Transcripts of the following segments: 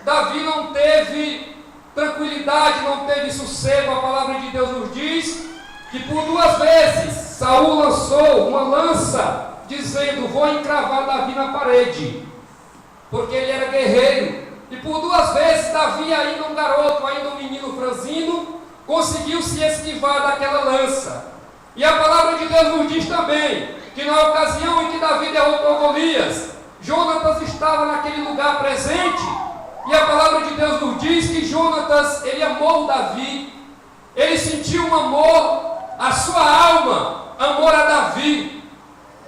Davi não teve tranquilidade, não teve sossego. A palavra de Deus nos diz que por 2 vezes Saul lançou uma lança, dizendo: vou encravar Davi na parede, porque ele era guerreiro. E por 2 vezes Davi, ainda um garoto, ainda um menino franzino, conseguiu se esquivar daquela lança. E a palavra de Deus nos diz também que na ocasião em que Davi derrotou Golias, Jonatas estava naquele lugar presente. E a palavra de Deus nos diz que Jonatas, ele amou Davi, ele sentiu um amor, a sua alma, amor a Davi,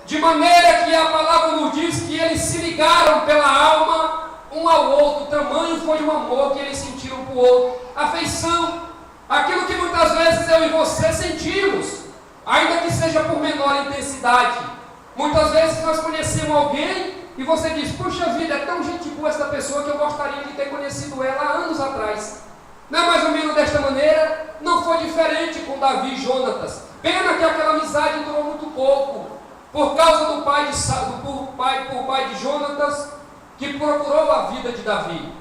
de maneira que a palavra nos diz que eles se ligaram pela alma um ao outro. O tamanho foi o amor que eles sentiram um para o outro, afeição, aquilo que muitas vezes eu e você sentimos, ainda que seja por menor intensidade. Muitas vezes nós conhecemos alguém e você diz: puxa vida, é tão gente boa essa pessoa que eu gostaria de ter conhecido ela há anos atrás. Não é mais ou menos desta maneira? Não foi diferente com Davi e Jonatas. Pena que aquela amizade durou muito pouco, por causa do pai de Jonatas, que procurou a vida de Davi.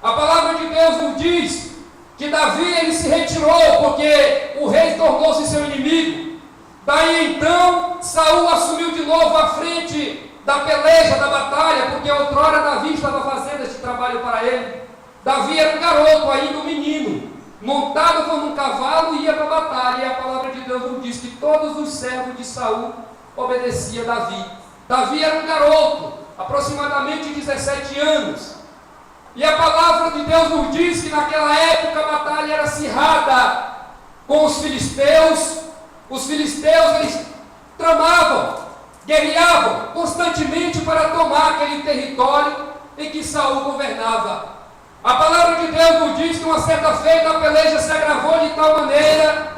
A palavra de Deus nos diz que Davi, ele se retirou porque o rei tornou-se seu inimigo. Daí então Saul assumiu de novo a frente da peleja, da batalha, porque outrora Davi estava fazendo esse trabalho para ele. Davi era um garoto, ainda um menino, montado como um cavalo, e ia para a batalha. E a palavra de Deus nos diz que todos os servos de Saul obedeciam a Davi. Davi era um garoto, aproximadamente 17 anos. E a palavra de Deus nos diz que naquela época a batalha era acirrada com os filisteus. Os filisteus, eles tramavam, guerreavam constantemente para tomar aquele território em que Saul governava. A palavra de Deus nos diz que uma certa feita a peleja se agravou de tal maneira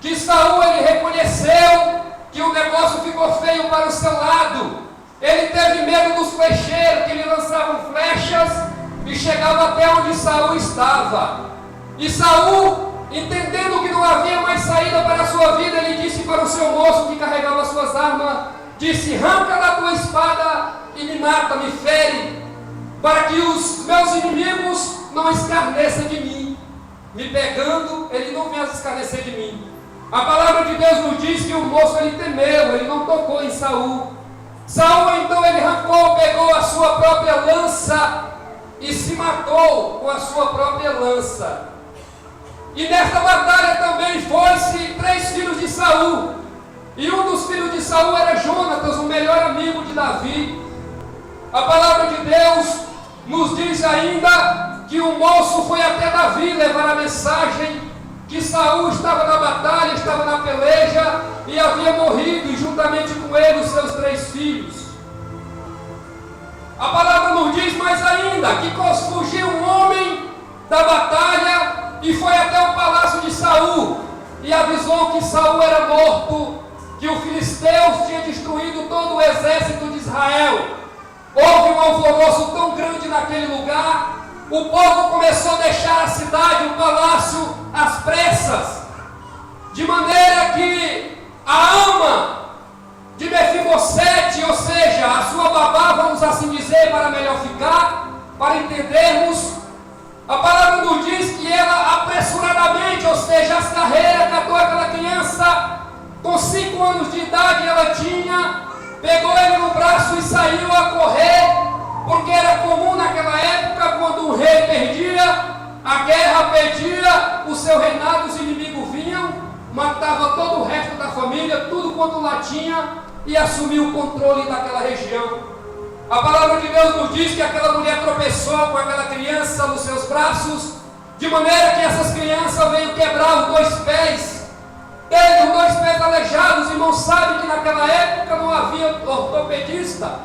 que Saul, ele reconheceu que o negócio ficou feio para o seu lado. Ele teve medo dos flecheiros que lhe lançavam flechas e chegava até onde Saul estava. E Saul, entendendo que não havia mais saída para a sua vida, ele disse para o seu moço que carregava suas armas, disse: arranca da tua espada e me mata, me fere, para que os meus inimigos não escarneçam de mim. Me pegando, ele não venha escarnecer de mim. A palavra de Deus nos diz que o moço, ele temeu, ele não tocou em Saul. Saul então, ele arrancou, pegou a sua própria lança e se matou com a sua própria lança. E nesta batalha também foi-se 3 filhos de Saul. E um dos filhos de Saul era Jonatas, o melhor amigo de Davi. A palavra de Deus nos diz ainda que o moço foi até Davi levar a mensagem que Saul estava na batalha, estava na peleja e havia morrido, e juntamente com ele os seus 3 filhos. A palavra nos diz mais ainda que fugiu um homem da batalha e foi até o palácio de Saul e avisou que Saul era morto, que os filisteus tinham destruído todo o exército de Israel. Houve um alvoroço tão grande naquele lugar, o povo começou a deixar a cidade, o palácio, às pressas, de maneira que a ama de Mefibosete, ou seja, a sua babá, vamos assim dizer, para melhor ficar, para entendermos, a palavra nos diz que ela apressuradamente, ou seja, as carreiras, catou aquela criança com 5 anos de idade, ela tinha, pegou ele no braço e saiu a correr, porque era comum naquela época, quando o rei perdia, a guerra perdia o seu reinado, os inimigos vinham, matava todo o resto da família, tudo quanto lá tinha, e assumiu o controle daquela região. A palavra de Deus nos diz que aquela mulher tropeçou com aquela criança nos seus braços, de maneira que essas crianças veio quebrar os 2 pés, teve os 2 pés aleijados. Irmão, sabe que naquela época não havia ortopedista.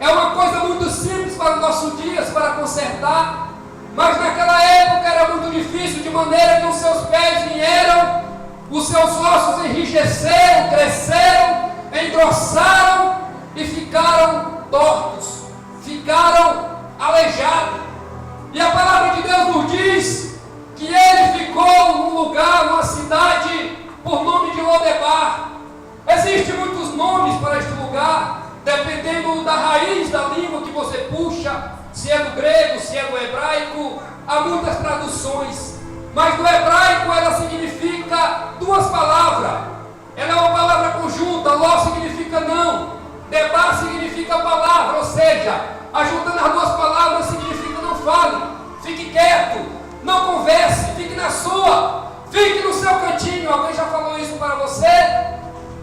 É uma coisa muito simples para os nossos dias, para consertar, mas naquela época era muito difícil, de maneira que os seus pés vieram, os seus ossos enrijeceram, cresceram, engrossaram e ficaram tortos, ficaram aleijados. E a palavra de Deus nos diz que ele ficou num lugar, numa cidade, por nome de Lodebar. Existem muitos nomes para este lugar, dependendo da raiz da língua que você puxa, se é do grego, se é do hebraico. traduções, mas no hebraico ela significa duas palavras. Ela é uma palavra conjunta. Ló significa não, debar significa palavra, ou seja, ajuntando as duas palavras significa não fale, fique quieto, não converse, fique na sua, fique no seu cantinho. Alguém já falou isso para você?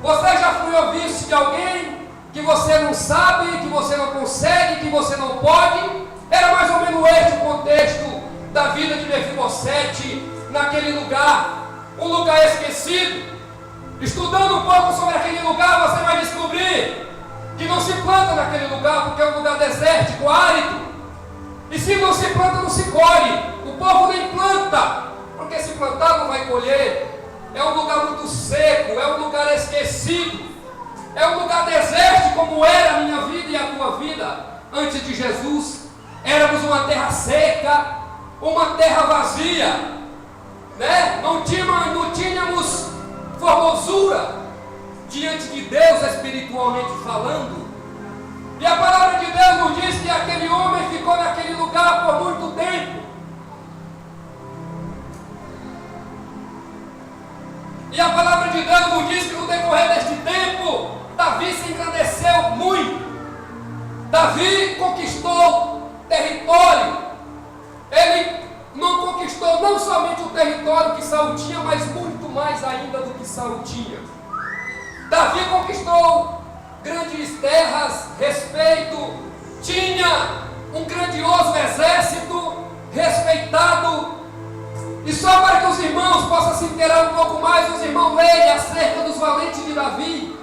Você já foi ouvir isso de alguém que você não sabe, que você não consegue, que você não pode? Era mais ou menos este o contexto da vida de Mefibosete naquele lugar, um lugar esquecido. Estudando um pouco sobre aquele lugar, você vai descobrir que não se planta naquele lugar porque é um lugar desértico, árido. E se não se planta, não se colhe. O povo nem planta, porque se plantar não vai colher. É um lugar muito seco, é um lugar esquecido, é um lugar desértico, como era a minha vida e a tua vida antes de Jesus. Éramos uma terra seca, uma terra vazia, né? Não tínhamos formosura diante de Deus espiritualmente falando. E a palavra de Deus nos diz que aquele homem ficou naquele lugar por muito tempo. E a palavra de Deus nos diz que no decorrer deste tempo, Davi se engrandeceu muito. Davi conquistou território. Ele não conquistou não somente o território que Saul tinha, mas muito mais ainda do que Saul tinha. Davi conquistou grandes terras, respeito, tinha um grandioso exército respeitado. E só para que os irmãos possam se inteirar um pouco mais, os irmãos leem acerca dos valentes de Davi.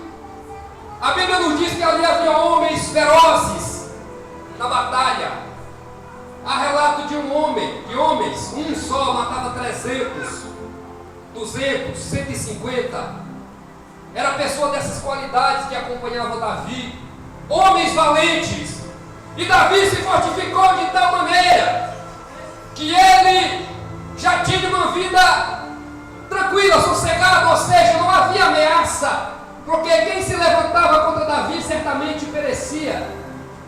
A Bíblia nos diz que ali havia homens ferozes na batalha. Há relato de homens, um só matava 300, 200, 150. Era pessoa dessas qualidades que acompanhava Davi. Homens valentes. E Davi se fortificou de tal maneira que ele já tinha uma vida tranquila, sossegada, ou seja, não havia ameaça, porque quem se levantava contra Davi certamente perecia,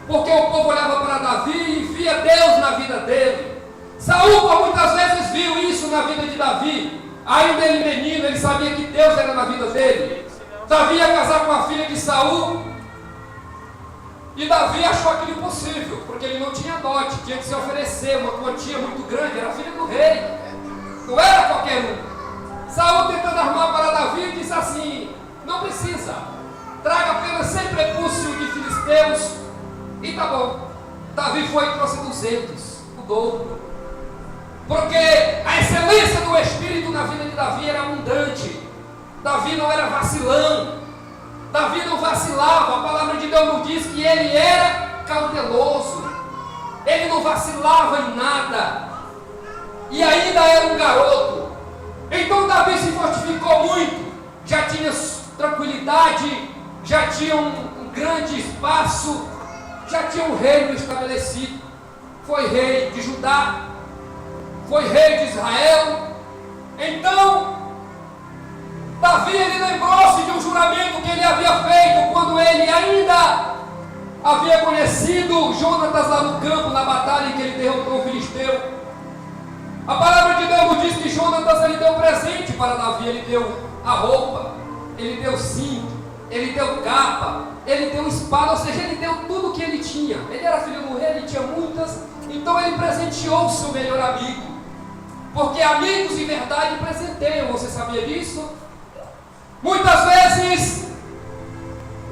porque o povo olhava para Davi e via Deus na vida dele. Saul por muitas vezes viu isso na vida de Davi. Ainda ele menino, ele sabia que Deus era na vida dele. Davi ia casar com a filha de Saul, e Davi achou aquilo impossível, porque ele não tinha dote, tinha que se oferecer uma quantia muito grande, era filho do rei, não era qualquer um. Saul, tentando armar para Davi, disse assim: não precisa, traga apenas 100 prepúcios de filisteus, e tá bom. Davi foi e trouxe 200, o dobro, porque a excelência do Espírito na vida de Davi era abundante. Davi não era vacilão, Davi não vacilava. A palavra de Deus nos diz que ele era cauteloso, ele não vacilava em nada, e ainda era um garoto. Então Davi se fortificou muito, já tinha tranquilidade, já tinha um grande espaço, já tinha um reino estabelecido. Foi rei de Judá, foi rei de Israel. Então Davi, ele lembrou-se de um juramento que ele havia feito quando ele ainda havia conhecido Jonatas lá no campo, na batalha em que ele derrotou o filisteu. A palavra de Deus nos diz que Jonatas, ele deu presente para Davi. Ele deu a roupa, ele deu cinto, ele deu capa, ele deu espada, ou seja, ele deu tudo o que ele tinha. Ele era filho do rei, ele tinha muitas, então ele presenteou o seu melhor amigo, porque amigos de verdade presenteiam. Você sabia disso? Muitas vezes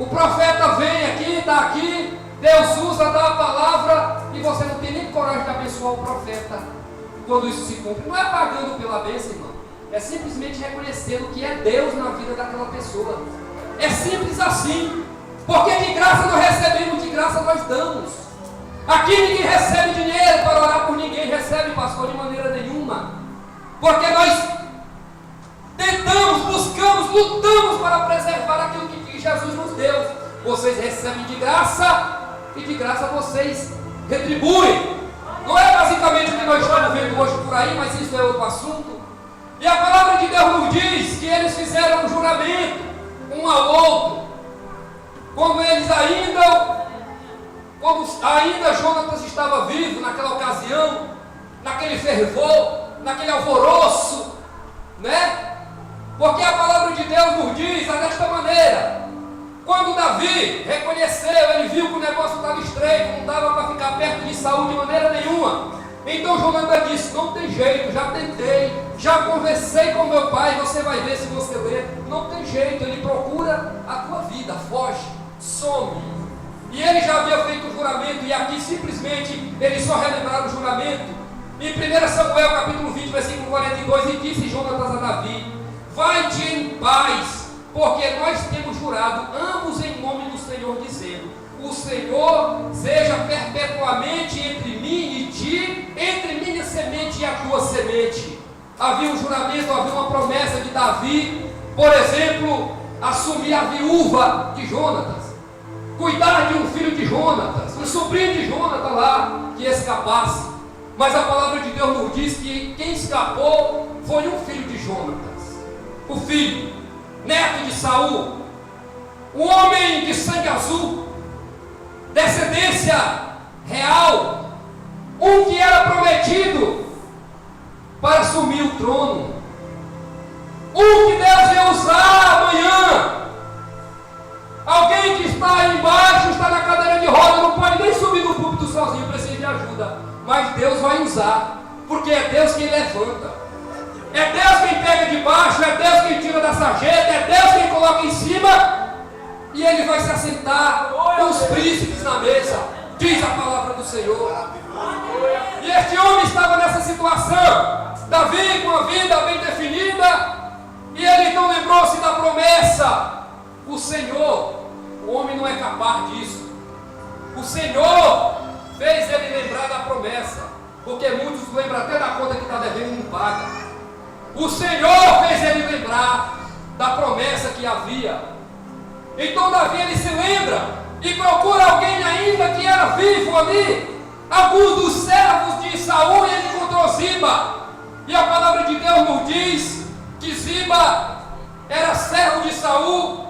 o profeta vem aqui, está aqui, Deus usa, dá a palavra, e você não tem nem coragem de abençoar o profeta quando isso se cumpre. Não é pagando pela bênção, irmão, é simplesmente reconhecendo que é Deus na vida daquela pessoa. É simples assim, porque de graça nós recebemos, de graça nós damos. Aqui ninguém recebe dinheiro para orar por ninguém, recebe, pastor, de maneira nenhuma, porque nós tentamos, buscamos, lutamos para preservar aquilo que Jesus nos deu. Vocês recebem de graça, e de graça vocês retribuem. Não é basicamente o que nós estamos vendo hoje por aí, mas isso é outro assunto. E a palavra de Deus nos diz que eles fizeram um juramento um ao outro, quando ainda Jonatas estava vivo naquela ocasião, naquele fervor. naquele alvoroço, né? Porque a palavra de Deus nos diz desta maneira: quando Davi reconheceu, ele viu que o negócio estava estreito, não dava para ficar perto de Saul de maneira nenhuma. Então Jonatã disse: não tem jeito, já tentei, já conversei com meu pai, você vai ver se você ler. Não tem jeito, ele procura a tua vida, foge, some. E ele já havia feito o juramento, e aqui simplesmente ele só relembraram o juramento. Em 1 Samuel capítulo 20, versículo 42, e disse Jonatã a Davi: vai-te em paz, porque nós temos jurado ambos em nome do Senhor, dizendo: o Senhor seja perpetuamente entre mim e ti, entre minha semente e a tua semente. Havia um juramento, havia uma promessa de Davi, por exemplo, assumir a viúva de Jonatas, cuidar de um filho de Jonatas, um sobrinho de Jonatas lá, que escapasse. Mas a palavra de Deus nos diz que quem escapou foi um filho de Jonatas, o filho, neto de Saul, um homem de sangue azul, descendência real, um que era prometido para assumir o trono, um que Deus ia usar amanhã. Alguém que está aí embaixo, está na cadeira de roda, não pode nem subir no púlpito sozinho, precisa de ajuda, mas Deus vai usar, porque é Deus quem levanta, é Deus quem pega de baixo, é Deus quem tira da sarjeta, é Deus quem coloca em cima, e ele vai se assentar com os príncipes na mesa, diz a palavra do Senhor. E este homem estava nessa situação, Davi com a vida bem definida, e ele então lembrou-se da promessa. O Senhor, o homem não é capaz disso, o Senhor fez ele lembrar da promessa, porque muitos lembram até da conta que está devendo e não paga. O Senhor fez ele lembrar da promessa que havia. Então Davi ele se lembra e procura alguém ainda que era vivo ali, alguns dos servos de Saul, e ele encontrou Ziba. E a palavra de Deus nos diz que Ziba era servo de Saul,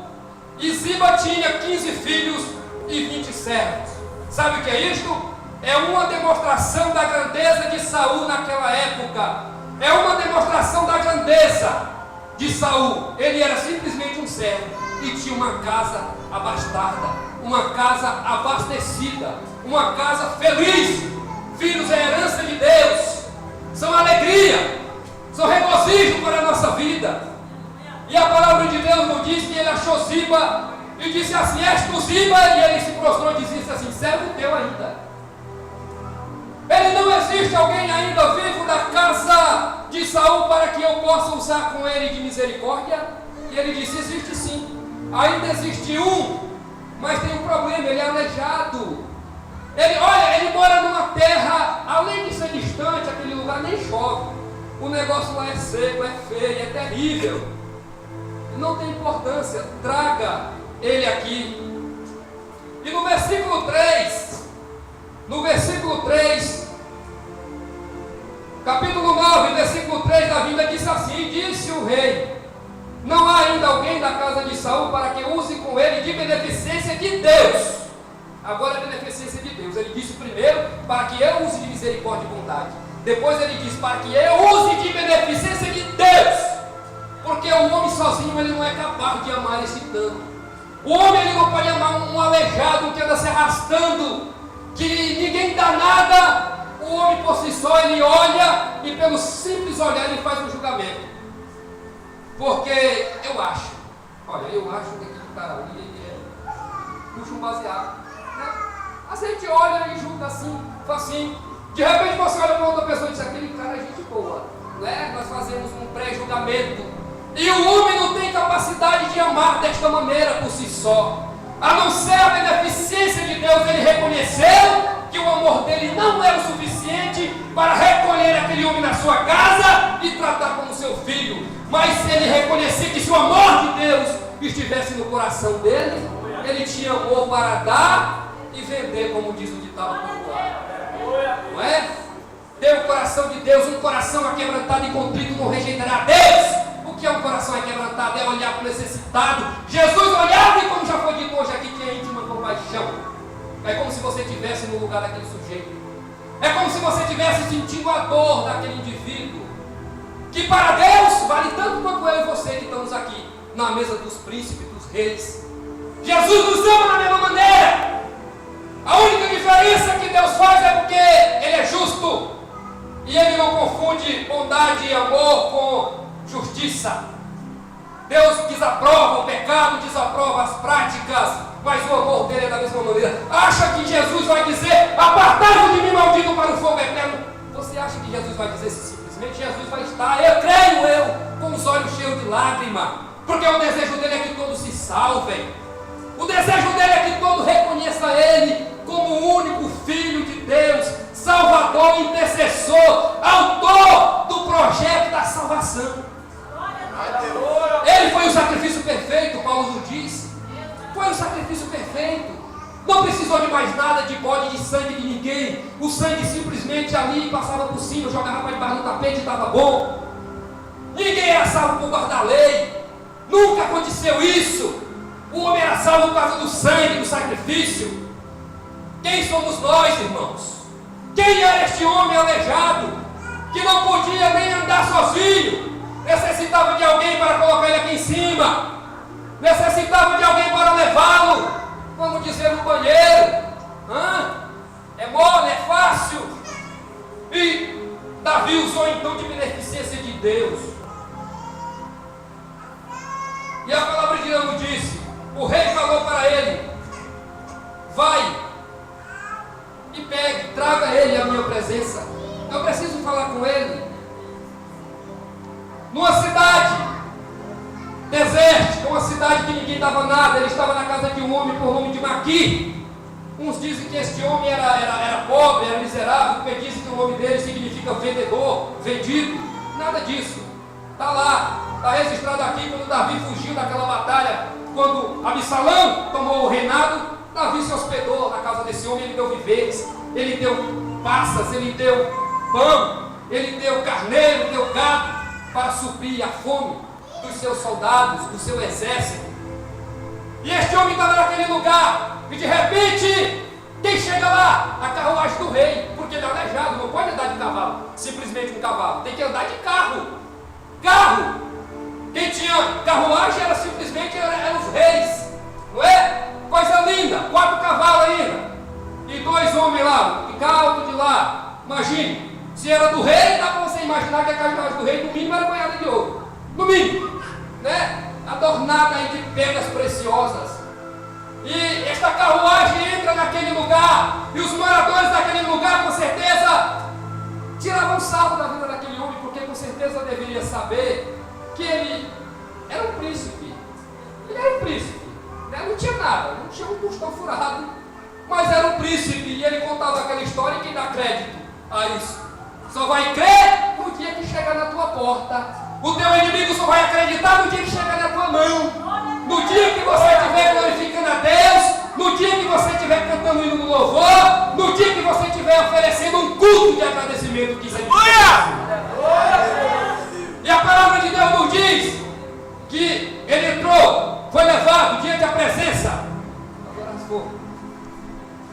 e Ziba tinha 15 filhos e 20 servos. Sabe o que é isto? É uma demonstração da grandeza de Saul naquela época. É uma demonstração da grandeza de Saul. Ele era simplesmente um servo e tinha uma casa abastada, uma casa abastecida, uma casa feliz. Filhos é herança de Deus, são alegria, são regozijo para a nossa vida. E a palavra de Deus nos diz que ele achou Ziba e disse assim: és tu Ziba? E ele se prostrou e disse assim: servo teu ainda. Ele não existe alguém ainda vivo da casa de Saul para que eu possa usar com ele de misericórdia? E ele disse: existe sim. Ainda existe um, mas tem um problema, ele é aleijado. Ele mora numa terra, além de ser distante, aquele lugar nem chove. O negócio lá é seco, é feio, é terrível. Não tem importância, traga ele aqui. E no versículo 3, capítulo 9, versículo 3 da Bíblia diz assim: disse o rei: não há ainda alguém da casa de Saul para que use com ele de beneficência de Deus. Agora é beneficência de Deus. Ele disse primeiro para que eu use de misericórdia e bondade. Depois ele diz para que eu use de beneficência de Deus. Porque o homem sozinho ele não é capaz de amar esse tanto. O homem ele não pode amar um aleijado que anda se arrastando, que ninguém dá nada. O homem por si só ele olha e pelo simples olhar ele faz um julgamento. Porque eu acho que aquele cara ali puxa um baseado, né? A gente olha e julga assim, facinho. De repente você olha para outra pessoa e diz: aquele cara é gente boa, né? Nós fazemos um pré-julgamento. E o homem não tem capacidade de amar desta maneira por si só, a não ser a beneficência de Deus. Ele reconheceu que o amor dele não era o suficiente para recolher aquele homem na sua casa e tratar como seu filho. Mas se ele reconhecer que se o amor de Deus estivesse no coração dele, ele tinha amor para dar e vender, como diz o ditado popular. Não é? Ter o coração de Deus, um coração aquebrantado e contrito não rejeitará a Deus. O que é um coração aquebrantado? É olhar para o necessitado. Jesus olhava e, como já foi dito hoje aqui, tinha íntima compaixão. É como se você estivesse no lugar daquele sujeito. É como se você estivesse sentindo a dor daquele indivíduo. que para Deus vale tanto quanto eu e você que estamos aqui na mesa dos príncipes, dos reis. Jesus nos ama da mesma maneira. A única diferença que Deus faz é porque Ele é justo e Ele não confunde bondade e amor com justiça. Deus desaprova o pecado, desaprova as práticas, mas o amor dele é da mesma maneira. Acha que Jesus vai dizer: apartai-vos de mim, maldito, para o fogo eterno? Você acha que Jesus vai dizer isso simplesmente? Jesus vai estar, eu creio, com os olhos cheios de lágrima, porque o desejo dele é que todos se salvem. O desejo dele é que todos reconheçam Ele como o único Filho de Deus, Salvador, intercessor, autor do projeto da salvação. Ele foi o sacrifício perfeito, Paulo nos diz. Foi o sacrifício perfeito. Não precisou de mais nada, de bode, de sangue de ninguém. O sangue simplesmente ali passava por cima, jogava para debaixo do tapete e estava bom. Ninguém era salvo por guardar a lei. Nunca aconteceu isso. O homem era salvo por causa do sangue, do sacrifício. Quem somos nós, irmãos? Quem era este homem aleijado, que não podia nem andar sozinho? Necessitava de alguém para colocar ele aqui em cima. Necessitava de alguém para levá-lo, vamos dizer, no banheiro. É mole, é fácil. E Davi usou então de beneficência de Deus. E a palavra de Deus nos disse: o rei falou para ele: vai e pegue, traga ele à minha presença. Eu preciso falar com ele. Numa cidade desértica, uma cidade que ninguém dava nada, ele estava na casa de um homem por nome de Maqui. Uns dizem que este homem era pobre, era miserável, porque dizem que o nome dele significa vendedor, vendido. Nada disso. Está lá, está registrado aqui quando Davi fugiu daquela batalha, quando Absalão tomou o reinado. Davi se hospedou na casa desse homem, ele deu viveres, ele deu passas, ele deu pão, ele deu carneiro, deu gado, para suprir a fome dos seus soldados, do seu exército. E este homem estava naquele lugar, e de repente, quem chega lá? A carruagem do rei, porque ele é aleijado, não pode andar de cavalo, simplesmente um cavalo, tem que andar de carro. Quem tinha carruagem era simplesmente eram os reis, não é? Coisa linda, 4 cavalos ainda, e 2 homens lá, de cá, outro de lá. Imagine, se era do rei, dá para você imaginar que a carruagem do rei, no mínimo, era banhada de ouro. No mínimo, né? Adornada aí de pedras preciosas. E esta carruagem entra naquele lugar, e os moradores daquele lugar, com certeza, tiravam sarro da vida daquele homem, porque com certeza deveria saber que ele era um príncipe. Ele era um príncipe, né? Não tinha nada, não tinha um costão furado, mas era um príncipe. E ele contava aquela história, e quem dá crédito a isso só vai crer no dia que chegar na tua porta. O teu inimigo só vai acreditar no dia que chegar na tua mão. No dia que você estiver glorificando a Deus, no dia que você estiver cantando o hino do louvor, no dia que você estiver oferecendo um culto de agradecimento que isso E a palavra de Deus nos diz que ele entrou, foi levado diante da presença.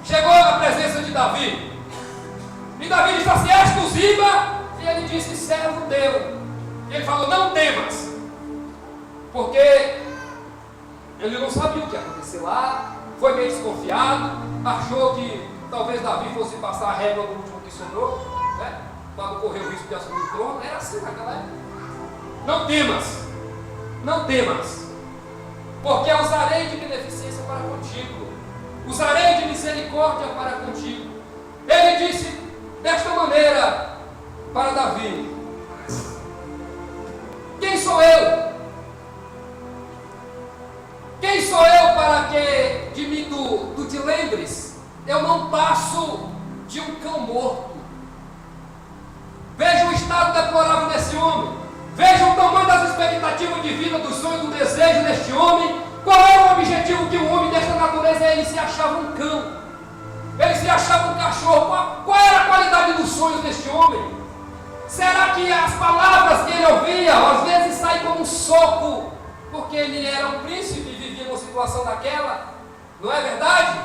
Chegou na presença de Davi. E Davi disse assim: és tu Ziba? E ele disse: servo teu. E ele falou: não temas. Porque ele não sabia o que ia acontecer lá, foi meio desconfiado, achou que talvez Davi fosse passar a régua no último que sobrou, né? Para não correr o risco de assumir o trono. Era assim naquela época. Não temas, não temas, porque eu usarei de beneficência para contigo, usarei de misericórdia para contigo. Ele disse desta maneira para Davi: quem sou eu? Quem sou eu para que de mim tu te lembres? Eu não passo de um cão morto. Veja o estado deplorável desse homem. Veja o tamanho das expectativas de vida, dos sonhos, do desejo deste homem. Qual era o objetivo que um homem desta natureza? Ele se achava um cão. Ele se achava um cachorro. Qual era a qualidade dos sonhos deste homem? Será que as palavras que ele ouvia, às vezes, saíam como um soco, porque ele era um príncipe e vivia numa situação daquela? Não é verdade?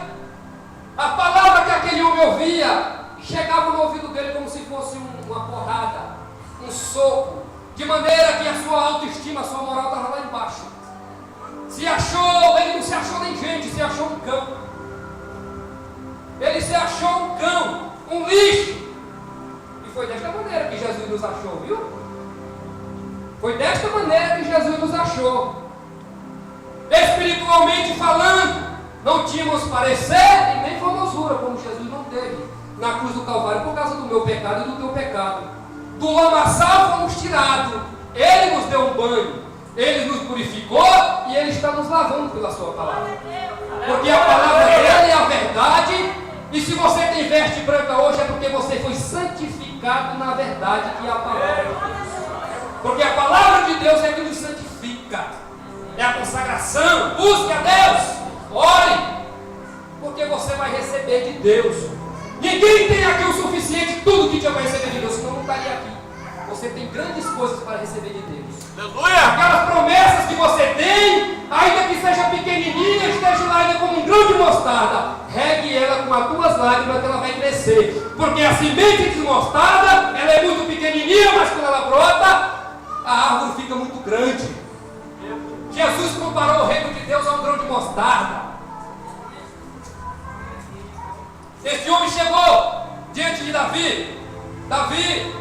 A palavra que aquele homem ouvia chegava no ouvido dele como se fosse uma porrada, um soco de maneira que a sua autoestima, a sua moral estava lá embaixo. Se achou, ele não se achou nem gente, se achou um cão. Ele se achou um cão, um lixo. E foi desta maneira que Jesus nos achou, viu? Foi desta maneira que Jesus nos achou. Espiritualmente falando, não tínhamos parecer e nem formosura, como Jesus não teve na cruz do Calvário, por causa do meu pecado e do teu pecado. Do lamaçal fomos tirados. Ele nos deu um banho, Ele nos purificou e Ele está nos lavando pela sua palavra. Porque a palavra dele é a verdade. E se você tem veste branca hoje é porque você foi santificado na verdade, que é a palavra de Deus. Porque a palavra de Deus é que nos santifica. É a consagração. Busque a Deus. Ore. Porque você vai receber de Deus. Ninguém tem aqui o suficiente, tudo que você vai receber de Deus, senão não estaria aqui. Você tem grandes coisas para receber de Deus. Aleluia! Aquelas promessas que você tem, ainda que seja pequenininha, esteja lá ainda como um grão de mostarda, regue ela com as tuas lágrimas que ela vai crescer. Porque a semente de mostarda, ela é muito pequenininha, mas quando ela brota, a árvore fica muito grande. Jesus comparou o reino de Deus a um grão de mostarda. Esse homem chegou diante de Davi. Davi,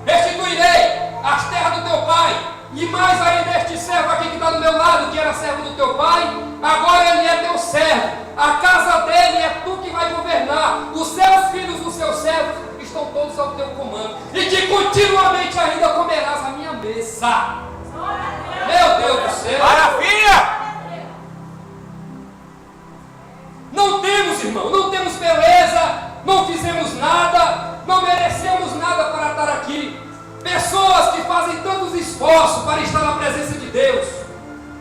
restituirei as terras do teu pai, e mais ainda este servo aqui que está do meu lado, que era servo do teu pai, agora ele é teu servo, a casa dele é tu que vai governar, os seus filhos, os seus servos estão todos ao teu comando, e que continuamente ainda comerás a minha mesa. Meu Deus do céu! Maravilha! Não temos, irmão, não temos beleza, não fizemos nada, não merecemos nada para estar aqui. Pessoas que fazem tantos esforços para estar na presença de Deus,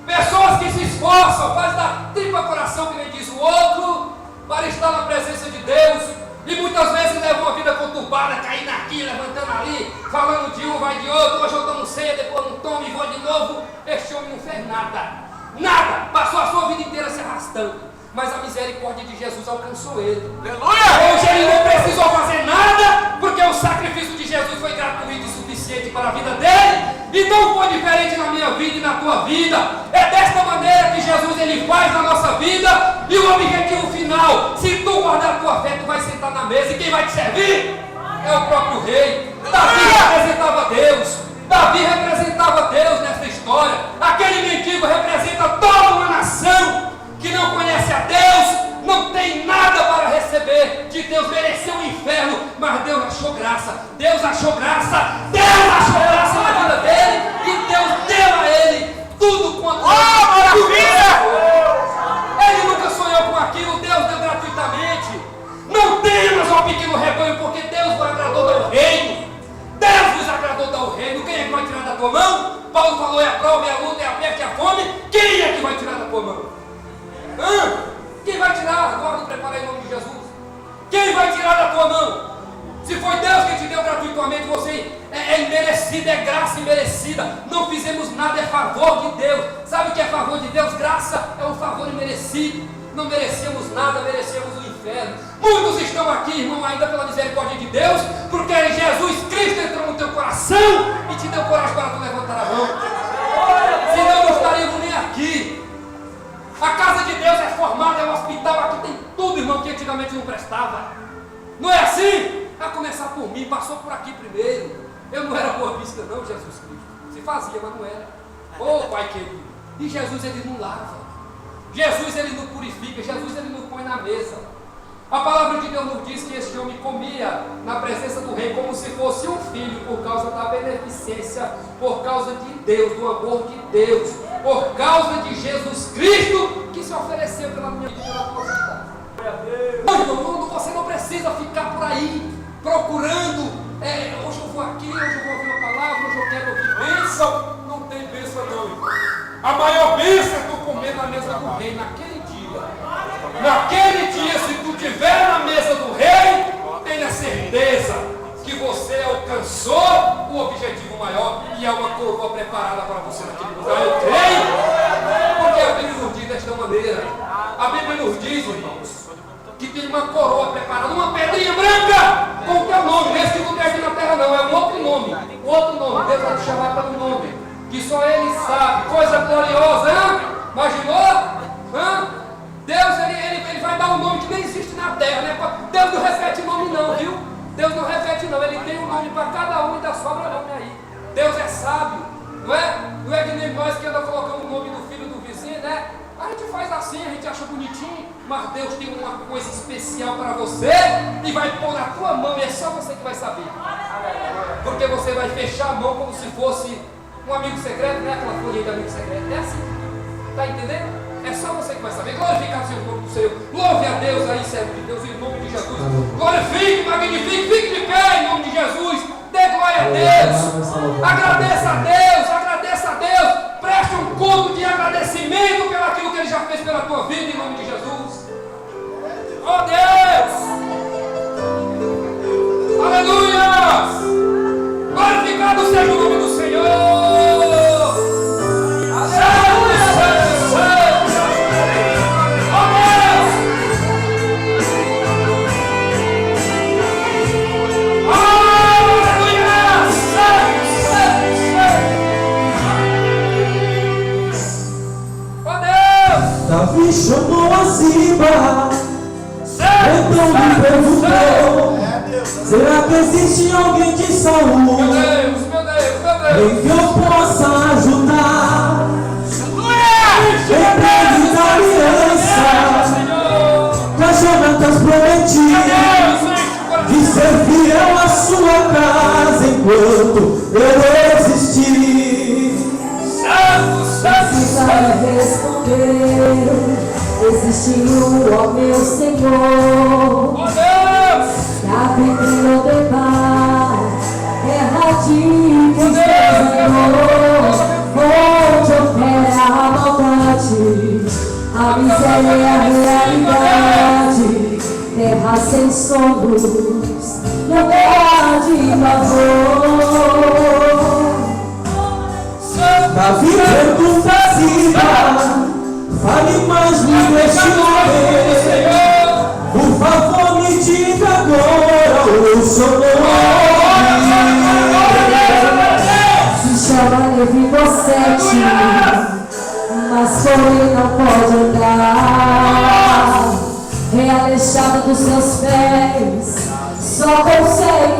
pessoas que se esforçam, fazem da tripa coração, que nem diz o outro, para estar na presença de Deus, e muitas vezes levam uma vida conturbada, caindo aqui, levantando ali, falando de um, vai de outro, hoje eu tomo ceia, depois não tomo e vou de novo. Este homem não fez nada, nada, passou a sua vida inteira se arrastando. Mas a misericórdia de Jesus alcançou ele. Aleluia! Hoje ele não precisou fazer nada, porque o sacrifício de Jesus foi gratuito e suficiente para a vida dele, e não foi diferente na minha vida e na tua vida. É desta maneira que Jesus ele faz na nossa vida, e o objetivo final, se tu guardar a tua fé, tu vai sentar na mesa, e quem vai te servir é o próprio rei. Davi representava Deus. Davi representava Deus nessa história. Aquele mendigo representa toda uma nação que não conhece a Deus, não tem nada para receber de Deus, mereceu o inferno, mas Deus achou graça, Deus achou graça, Deus achou graça na vida dele, e Deus deu a ele tudo quanto ele nunca sonhou com aquilo, Deus deu gratuitamente. Não temas, ó pequeno rebanho, porque Deus vos agradou dar o reino. Deus vos agradou dar o reino. Quem é que vai tirar da tua mão? Paulo falou, é a prova, é a luta, é a peste, é a fome. Quem é que vai tirar da tua mão? Quem vai tirar? Agora prepara em nome de Jesus. Quem vai tirar da tua mão? Se foi Deus que te deu gratuitamente, você é imerecido, é graça imerecida. Não fizemos nada, é favor de Deus. Sabe o que é favor de Deus? Graça é um favor imerecido. Não merecemos nada, merecemos o inferno. Muitos estão aqui, irmão, ainda pela misericórdia de Deus, porque Jesus Cristo entrou no teu coração e te deu coragem para tu levantar a mão. Senão não estaríamos nem aqui. A casa de Deus é formada, é um hospital, aqui tem tudo, irmão, que antigamente não prestava. Não é assim? A começar por mim, passou por aqui primeiro. Eu não era boa vista não, Jesus Cristo. Se fazia, mas não era. Oh, Pai querido. E Jesus, ele não lava. Jesus, ele não purifica. Jesus, ele não põe na mesa. A palavra de Deus nos diz que este homem comia na presença do rei como se fosse um filho, por causa da beneficência, por causa de Deus, do amor de Deus, por causa de Jesus Cristo, que se ofereceu pela minha vida e pela tua vida. Não, irmão, você não precisa ficar por aí procurando. Hoje eu vou aqui, hoje eu vou ouvir uma palavra, hoje eu quero ouvir bênção. Não tem bênção não, irmão. A maior bênção é tu comer na mesa do rei naquele dia. Naquele dia, se tu estiver na mesa do rei, tenha certeza que você alcançou o objetivo maior, e é uma coroa preparada para você naquele lugar. Eu creio, porque a Bíblia nos diz desta maneira. A Bíblia nos diz, irmãos, que tem uma coroa preparada, uma pedrinha branca, com o teu nome. Esse que não tem aqui na terra não, é um outro nome. Outro nome. Deus vai te chamar sabe. Coisa gloriosa, hein? Imaginou? Hã? Deus, ele vai dar um nome que nem existe na terra, né? Deus não repete nome não, viu? Deus não repete não, ele tem um nome para cada um e ainda sobra nome aí. Deus é sábio, não é? Não é que nem nós que ainda colocamos o nome do filho do vizinho, né? A gente faz assim, a gente acha bonitinho, mas Deus tem uma coisa especial para você e vai pôr na tua mão e é só você que vai saber. Porque você vai fechar a mão como se fosse um amigo secreto, né? Aquela folha de amigo secreto, é assim, tá entendendo? É só você que vai saber. Glorificado seja o nome do Senhor. Louve a Deus aí, servo de Deus, em nome de Jesus. Glorifique, magnifique, fique de pé em nome de Jesus. Dê glória a Deus. Agradeça a Deus, agradeça a Deus. Preste um culto de agradecimento pelo aquilo que Ele já fez pela tua vida em nome de Jesus. Oh Deus! Aleluia! Glorificado seja o nome do Senhor. Davi chamou a Ziba, então me perguntou: será que existe alguém de Saul em que eu possa ajudar? Lembrei da aliança que a Jonatas prometia de ser fiel à sua casa enquanto eu existir. Precisava responder, existiu, ó meu Senhor, Davi criou debar, terra de Senhor, onde opera a maldade, a miséria e a realidade, terra sem sombros, lugar de pavor. Davi pergunta a Ziba: fale mais neste momento, por favor me diga agora o seu nome. Se chama Mefibosete, mas porém não pode andar, é aleijado dos seus pés, só consegue